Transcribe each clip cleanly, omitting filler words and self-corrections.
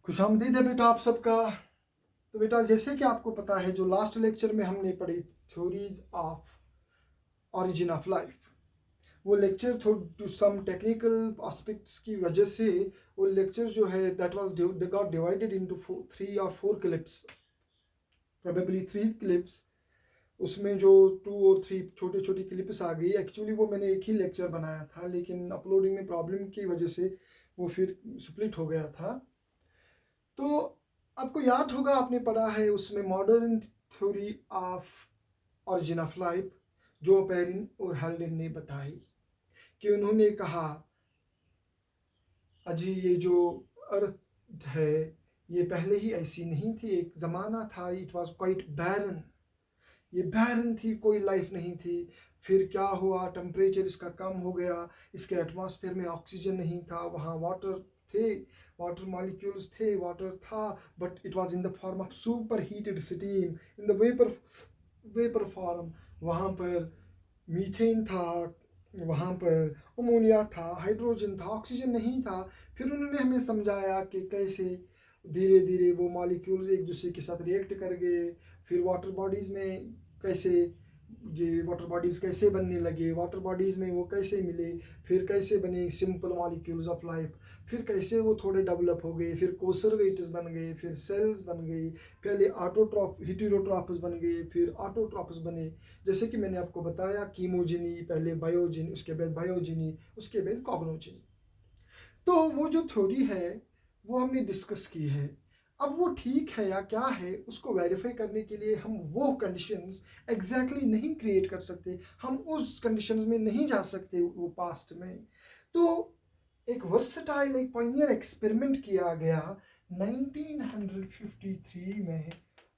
खुशामदीद है बेटा आप सबका। तो बेटा जैसे कि आपको पता है जो लास्ट लेक्चर में हमने पढ़ी theories of origin of life, वो lecture to some technical aspects की वजह से वो लेक्चर जो है that was got divided into 3 or 4 clips, probably 3 clips. उसमें जो 2 और 3 छोटे छोटी क्लिप्स आ गई। एक्चुअली वो मैंने एक ही लेक्चर बनाया था, लेकिन अपलोडिंग में प्रॉब्लम की वजह से वो फिर स्प्लिट हो गया था। तो आपको याद होगा, आपने पढ़ा है उसमें modern theory of origin of life जो पेरिन और हेल्डेन ने बताई कि उन्होंने कहा अजी ये जो अर्थ है ये पहले ही ऐसी नहीं थी, एक ज़माना था, इट वाज क्वाइट बैरन, ये बैरन थी, कोई लाइफ नहीं थी। फिर क्या हुआ, टेम्परेचर इसका कम हो गया, इसके एटमॉस्फेयर में ऑक्सीजन नहीं था, वहाँ वाटर थे, वाटर मॉलिक्यूल्स थे, वाटर था, but it was in the form of super heated steam, in the vapour form. वहाँ पर मीथेन था, वहाँ पर अमोनिया था, हाइड्रोजन था, ऑक्सीजन नहीं था। फिर उन्होंने हमें समझाया कि कैसे धीरे धीरे वो मॉलिक्यूल्स एक दूसरे के साथ रिएक्ट कर गए। फिर वाटर बॉडीज़ में कैसे ये वाटर बॉडीज़ कैसे बनने लगे, वाटर बॉडीज़ में वो कैसे मिले, फिर कैसे बने सिंपल मॉलिक्यूल्स ऑफ लाइफ, फिर कैसे वो थोड़े डेवलप हो गए, फिर कोसर्वेट्स बन गए, फिर सेल्स बन गई, पहले ऑटोट्रॉफ हिटेरोट्रॉपस बन गए, फिर ऑटोट्रॉपस बने। जैसे कि मैंने आपको बताया कीमोजेनी, पहले बायोजेनी, उसके बाद बायोजेनी, उसके बाद कॉग्नोजेनी। तो वो जो थ्योरी है वो हमने डिस्कस की है। अब वो ठीक है या क्या है उसको वेरीफाई करने के लिए हम वो कंडीशंस एग्जैक्टली नहीं क्रिएट कर सकते, हम उस कंडीशंस में नहीं जा सकते वो पास्ट में। तो एक वर्सटाइल, एक पायनियर एक्सपेरिमेंट किया गया 1953 में।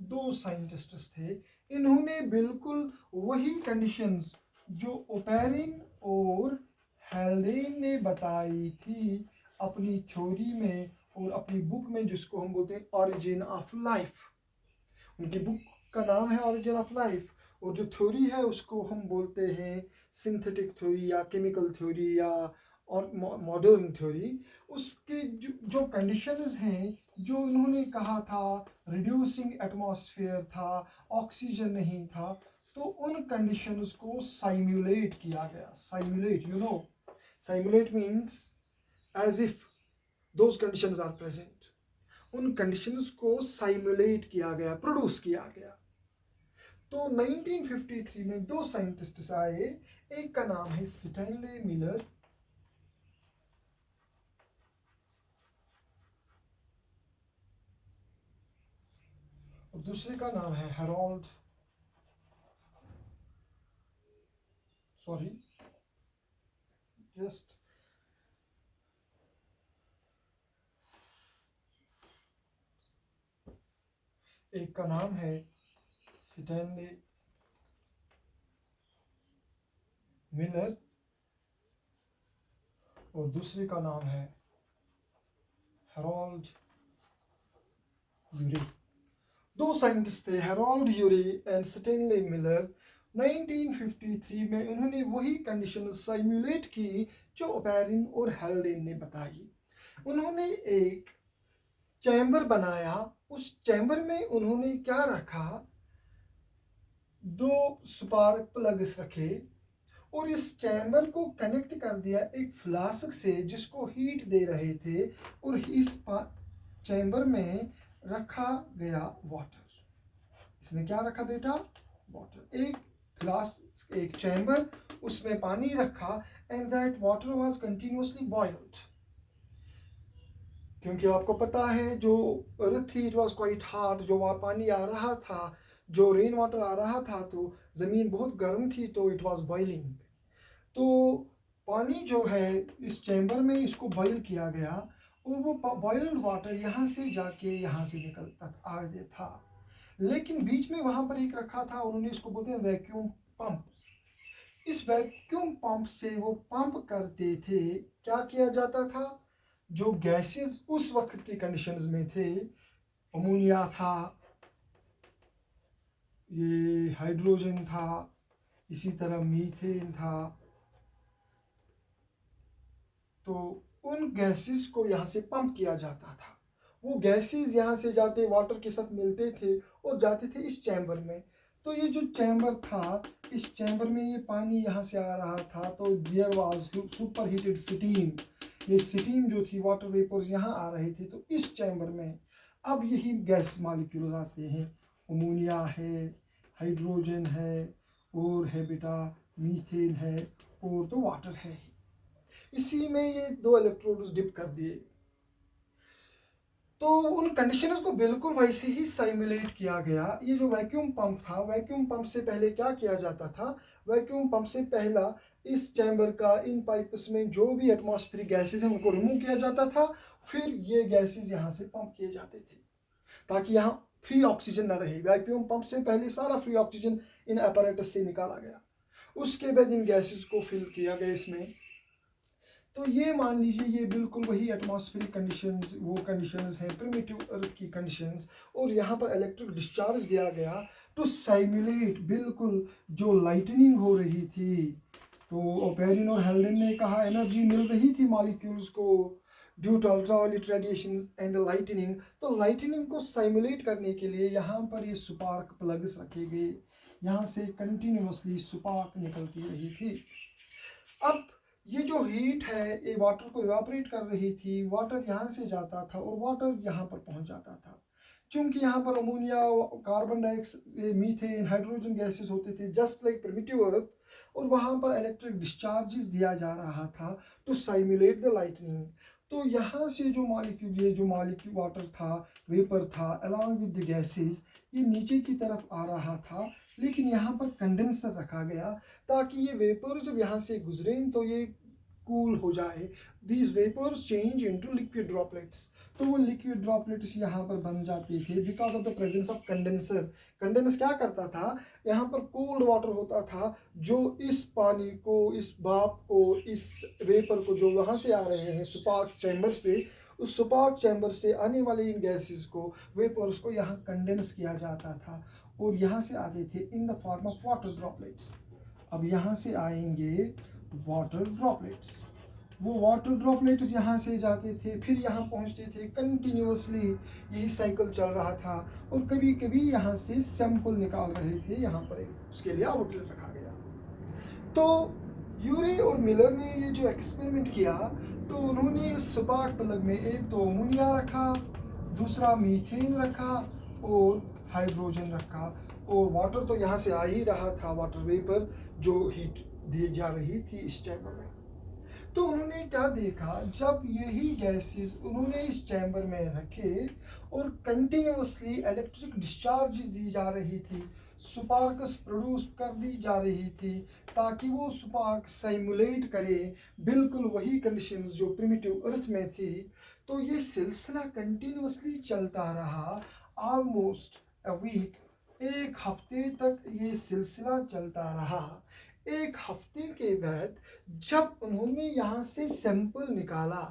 2 साइंटिस्ट्स थे, इन्होंने बिल्कुल वही कंडीशंस जो ओपेरिन और हेल्डेन ने बताई थी अपनी थ्योरी में और अपनी बुक में, जिसको हम बोलते हैं ऑरिजिन ऑफ लाइफ। उनकी बुक का नाम है ऑरिजिन ऑफ लाइफ, और जो थ्योरी है उसको हम बोलते हैं सिंथेटिक थ्योरी या केमिकल थ्योरी या और मॉडर्न थ्योरी। उसके जो कंडीशंस हैं, जो उन्होंने कहा था, रिड्यूसिंग एटमॉस्फेयर था, ऑक्सीजन नहीं था, तो उन कंडीशंस को साइमुलेट किया गया। Simulate, you know, simulate means as if those conditions are present. उन कंडीशंस को साइमुलेट किया गया, प्रोड्यूस किया गया। तो 1953 में 2 साइंटिस्ट्स आए, एक का नाम है स्टैनले मिलर और दूसरे का नाम है हेरोल्ड, सॉरी जस्ट एक का नाम है स्टैनले मिलर और दूसरे का नाम है हेरोल्ड यूरे। 2 साइंटिस्ट थे, Harold Urey and Stanley Miller. 1953 में उन्होंने वही कंडीशन साइमुलेट की जो ओपेरिन और हेल्डेन ने बताई। उन्होंने एक चैम्बर बनाया, उस चैम्बर में उन्होंने क्या रखा, 2 स्पार्क प्लग्स रखे और इस चैम्बर को कनेक्ट कर दिया एक फ्लास्क से जिसको हीट दे रहे थे, और इस चैम्बर में रखा गया वाटर। इसमें क्या रखा बेटा, वाटर। एक फ्लास्क, एक चैम्बर, उसमें पानी रखा, and that water was continuously boiled. क्योंकि आपको पता है जो अर्थ थी इट वाज क्वाइट हार्ड, जो पानी आ रहा था, जो रेन वाटर आ रहा था, तो ज़मीन बहुत गर्म थी, तो इट वाज बॉइलिंग। तो पानी जो है इस चैम्बर में इसको बॉईल किया गया, और वो बॉइल्ड वाटर यहाँ से जाके यहाँ से निकलता आगे था। लेकिन बीच में वहाँ पर एक रखा था, उन्होंने इसको बोलते हैं वैक्यूम पंप। इस वैक्यूम पंप से वो पंप करते थे, क्या किया जाता था, जो गैसेस उस वक्त की कंडीशंस में थे, अमोनिया था, ये हाइड्रोजन था, इसी तरह मीथेन था, तो उन गैसेस को यहाँ से पंप किया जाता था वो गैसेस यहाँ से जाते वाटर के साथ मिलते थे और जाते थे इस चैम्बर में। तो ये जो चैम्बर था, इस चैम्बर में ये पानी यहाँ से आ रहा था, तो there was superheated steam. ये स्टीम जो थी, वाटर वेपर्स यहाँ आ रहे थे, तो इस चैम्बर में अब यही गैस मालिक्यूल आते हैं। अमोनिया है, हाइड्रोजन है, और है बेटा मीथेन है, और तो वाटर है। इसी में ये दो इलेक्ट्रोड्स डिप कर दिए। तो उन कंडीशंस को बिल्कुल वैसे ही सिमुलेट किया गया। ये जो वैक्यूम पंप था, वैक्यूम पंप से पहले क्या किया जाता था? वैक्यूम पंप से पहला इस चैम्बर का, इन पाइप्स में जो भी एटमॉस्फेरिक गैसेस हैं उनको रिमूव किया जाता था। फिर ये गैसेस यहाँ से पंप किए जाते थे ताकि यहाँ फ्री ऑक्सीजन ना रहे। वैक्यूम पंप से पहले सारा फ्री ऑक्सीजन इन अपैरेटस से निकाला गया। उसके बाद इन गैसेस को फिल किया गया इसमें। तो ये मान लीजिए ये बिल्कुल वही एटमॉस्फेरिक कंडीशंस, वो कंडीशंस हैं प्रिमिटिव अर्थ की कंडीशंस। और यहाँ पर इलेक्ट्रिक डिस्चार्ज दिया गया टू साइमुलेट बिल्कुल जो लाइटनिंग हो रही थी। तो ओपेरिन और हेल्डेन ने कहा एनर्जी मिल रही थी मॉलिक्यूल्स को due to ultraviolet radiation and lightning. तो लाइटनिंग को साइमुलेट करने के लिए यहाँ पर ये सुपार्क प्लग्स रखे गए। यहाँ से कंटिन्यूसली सुपार्क निकलती रही थी। अब ये जो हीट है ये वाटर को इवापोरेट कर रही थी। वाटर यहाँ से जाता था और वाटर यहाँ पर पहुँच जाता था। चूंकि यहाँ पर ammonia, carbon dioxide, methane, hydrogen gases होते थे जस्ट लाइक प्रिमिटिव अर्थ, और वहाँ पर इलेक्ट्रिक डिस्चार्जेस दिया जा रहा था टू साइमुलेट द लाइटनिंग। तो यहाँ से जो मॉलिक्यूल, ये जो मॉलिक्यूल वाटर था, वेपर था, अलॉन्ग विद द गैसेस, ये नीचे की तरफ आ रहा था। लेकिन यहाँ पर कंडेंसर रखा गया ताकि ये वेपर जब यहाँ से गुजरे तो ये कूल हो जाए। These vapours change into liquid droplets. तो वो लिक्विड ड्रॉपलेट्स यहाँ पर बन जाते थे because of the presence of condenser. Condense क्या करता था? यहाँ पर कोल्ड वाटर होता था जो इस पानी को, इस भाप को, इस वेपर को जो वहाँ से आ रहे हैं सुपार्क चैम्बर से, उस सुपार्क चैम्बर से आने वाले इन गैसेस को, वेपर्स को यहाँ कंडेंस किया जाता था और यहाँ से आते थे in the form of water droplets. अब यहाँ से आएंगे वाटर ड्रॉपलेट्स। वो वाटर ड्रॉपलेट्स यहाँ से जाते थे, फिर यहाँ पहुँचते थे। कंटिन्यूसली यही साइकिल चल रहा था और कभी कभी यहाँ से सैंपल निकाल रहे थे। यहाँ पर एक उसके लिए आउटलेट रखा गया। तो यूरे और मिलर ने ये जो एक्सपेरिमेंट किया, तो उन्होंने सुपार्क प्लग में एक तो अमोनिया रखा, दूसरा मीथेन रखा और हाइड्रोजन रखा, और वाटर तो यहाँ से आ ही रहा था, वाटर वेपर जो हीट दी जा रही थी इस चैम्बर में। तो उन्होंने क्या देखा, जब यही गैसेस उन्होंने इस चैम्बर में रखे और कंटिन्यूसली इलेक्ट्रिक डिस्चार्जेस दी जा रही थी, सुपार्कस प्रोड्यूस कर दी जा रही थी ताकि वो सुपार्क साइमुलेट करे बिल्कुल वही कंडीशंस जो प्रिमिटिव अर्थ में थी। तो ये सिलसिला कंटिन्यूसली चलता रहा ऑलमोस्ट अ वीक। एक हफ्ते तक ये सिलसिला चलता रहा। एक हफ्ते के बाद जब उन्होंने यहाँ से सैंपल निकाला,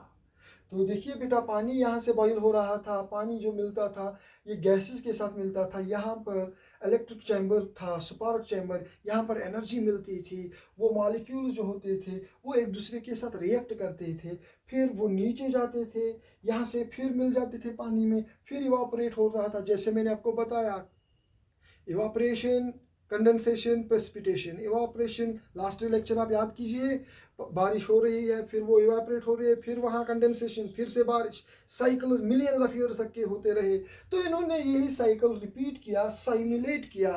तो देखिए बेटा पानी यहाँ से बॉईल हो रहा था। पानी जो मिलता था ये गैसेस के साथ मिलता था। यहाँ पर इलेक्ट्रिक चैम्बर था, स्पार्क चैम्बर, यहाँ पर एनर्जी मिलती थी। वो मॉलिक्यूल्स जो होते थे वो एक दूसरे के साथ रिएक्ट करते थे, फिर वो नीचे जाते थे, यहाँ से फिर मिल जाते थे पानी में, फिर इवापोरेट हो रहा था। जैसे मैंने आपको बताया, evaporation, condensation, precipitation. Evaporation last lecture आप याद कीजिए, बारिश हो रही है, फिर वो इवापोरेट हो रही है, फिर वहाँ कंडेंसेशन, फिर से बारिश। साइकिल्स मिलियंस ऑफ ईयर्स तक के होते रहे। तो इन्होंने यही साइकिल रिपीट किया, साइमुलेट किया।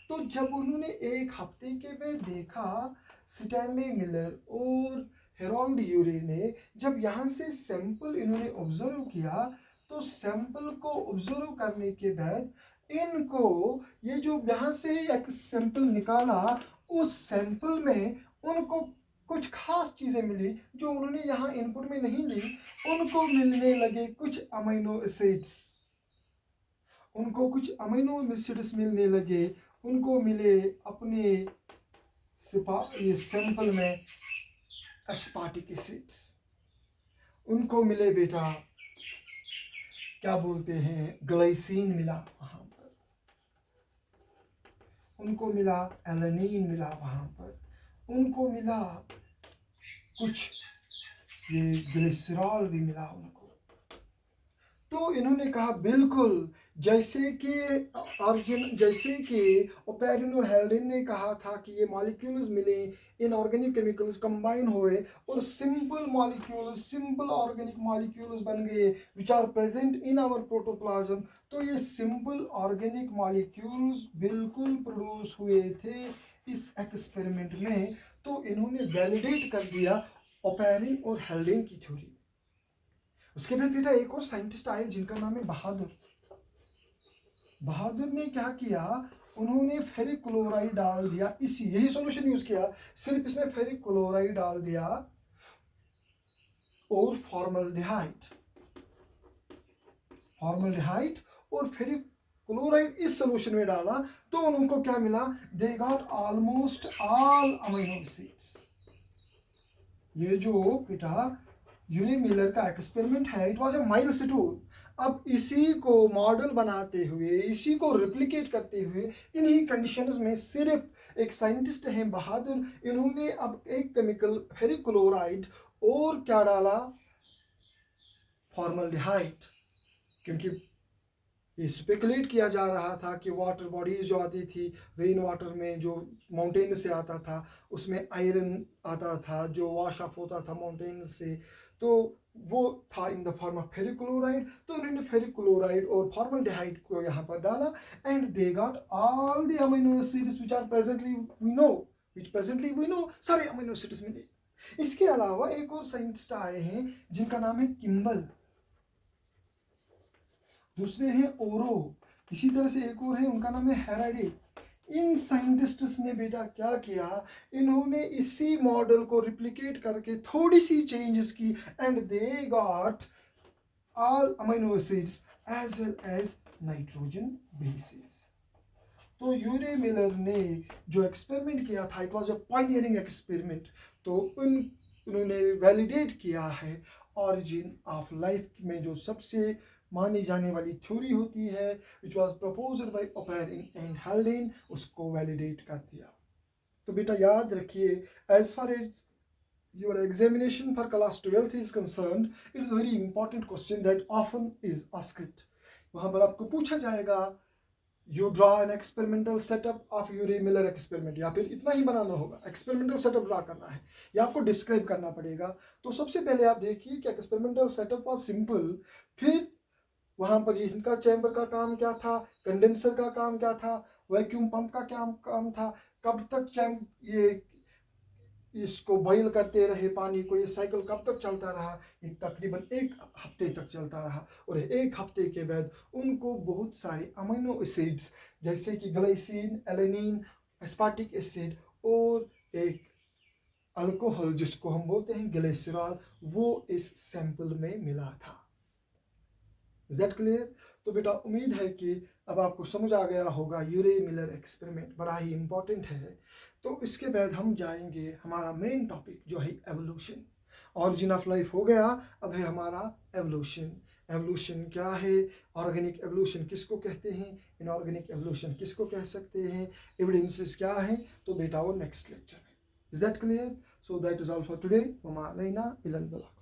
तो जब उन्होंने एक हफ्ते के बाद देखा, स्टैनली मिलर और हेरोल्ड यूरे ने जब यहाँ से सैंपल इन्होंने ऑब्जर्व किया, तो सैंपल को ऑब्जर्व करने के बाद इनको ये जो यहाँ से एक सैंपल निकाला, उस सैंपल में उनको कुछ खास चीज़ें मिली जो उन्होंने यहाँ इनपुट में नहीं दी। उनको मिलने लगे कुछ अमीनो एसिड्स, उनको कुछ अमीनो एसिड्स मिलने लगे। उनको मिले अपने ये सैंपल में एस्पार्टिक एसिड्स। उनको मिले बेटा क्या बोलते हैं, ग्लाइसिन मिला वहाँ पर। उनको मिला एलेनिन मिला वहाँ पर। उनको मिला कुछ ये ग्लिसरॉल भी मिला उनको। तो इन्होंने कहा बिल्कुल, जैसे कि ओपेरिन और हेल्डेन ने कहा था कि ये मॉलिक्यूल्स मिले, इनऑर्गेनिक केमिकल्स कंबाइन हुए और simple molecules, simple organic molecules बन गए which are present in our protoplasm. तो ये सिंपल ऑर्गेनिक मॉलिक्यूल्स बिल्कुल प्रोड्यूस हुए थे इस एक्सपेरिमेंट में। तो इन्होंने वैलिडेट कर दिया ओपेरिन और हेल्डेन की थ्योरी। उसके बाद बेटा एक और साइंटिस्ट आए जिनका नाम है बहादुर। बहादुर ने क्या किया, उन्होंने फेरिक क्लोराइड डाल दिया, यही सॉल्यूशन यूज किया, सिर्फ इसमें फेरिक क्लोराइड डाल दिया और फॉर्मल्डिहाइड और फेरिक क्लोराइड इस सॉल्यूशन में डाला। तो उनको क्या मिला, they got almost all amino acids. ये जो बेटा यूरी मिलर का एक्सपेरिमेंट है, इट वाज ए माइलस्टोन। अब इसी को मॉडल बनाते हुए, इसी को रिप्लिकेट करते हुए, इन्हीं कंडीशंस में सिर्फ एक साइंटिस्ट हैं बहादुर, इन्होंने अब एक केमिकल फेरिक क्लोराइड और क्या डाला, फॉर्मल्डिहाइड। क्योंकि ये स्पेकुलेट किया जा रहा था कि वाटर बॉडीज जो आती थी रेन वाटर में, जो माउंटेन से आता था, उसमें आयरन आता था जो वॉश ऑफ होता था माउंटेन से, तो वो था in the form of ferric chloride. तो उन्होंने फेरिक क्लोराइड और फॉर्मल्डिहाइड को यहाँ पर डाला and they got all the amino acids which presently we know, सारे अमीनो एसिड्स मिले। इसके अलावा एक और साइंटिस्ट आए हैं जिनका नाम है किम्बल, दूसरे हैं ओरो, इसी तरह से एक और है उनका नाम है हेराडे। इन साइंटिस्ट्स ने बेटा क्या किया, इन्होंने इसी मॉडल को रिप्लिकेट करके थोड़ी सी चेंजेस की and they got all amino acids as well as nitrogen bases. तो यूरी मिलर ने जो एक्सपेरिमेंट किया था, it was a pioneering experiment. तो उन्होंने वैलिडेट किया है ऑरिजिन ऑफ लाइफ में जो सबसे मानी जाने वाली थ्योरी होती है, which was proposed by Oparin and Haldane, उसको वैलिडेट कर दिया। तो बेटा याद रखिए, as far as your examination for class 12th is concerned, it is a very important question that often is asked. वहां पर आपको पूछा जाएगा, you draw an experimental setup of Yuri Miller experiment, या फिर इतना ही बनाना होगा, एक्सपेरिमेंटल सेटअप ड्रा करना है या आपको डिस्क्राइब करना पड़ेगा। तो सबसे पहले आप देखिए कि एक्सपेरिमेंटल सेटअप वाज सिंपल, फिर वहां पर इनका चैम्बर का काम क्या था, कंडेंसर का काम क्या था, वैक्यूम पंप का क्या काम था, कब तक ये इसको बॉईल करते रहे पानी को, ये साइकिल कब तक चलता रहा, ये तकरीबन 1 हफ्ते तक चलता रहा। और 1 हफ्ते के बाद उनको बहुत सारे अमीनो एसिड्स जैसे कि ग्लाइसिन, एलेनिन, एस्पार्टिक एसिड और एक अल्कोहल जिसको हम बोलते हैं ग्लिसरॉल, वो इस सैंपल में मिला था। Is that clear? तो बेटा उम्मीद है कि अब आपको समझ आ गया होगा, यूरी मिलर एक्सपेरिमेंट बड़ा ही इंपॉर्टेंट है। तो इसके बाद हम जाएंगे हमारा मेन टॉपिक जो है एवोल्यूशन। ऑरिजिन ऑफ लाइफ हो गया, अब है हमारा एवोल्यूशन। एवोल्यूशन क्या है, ऑर्गेनिक एवोल्यूशन किसको कहते हैं, इनऑर्गेनिक एवोल्यूशन किसको कह सकते हैं, एविडेंसेस क्या है, तो बेटा वो नेक्स्ट लेक्चर में। Is that clear? So that is all for today. Verma Alaina इल्लल बलाग।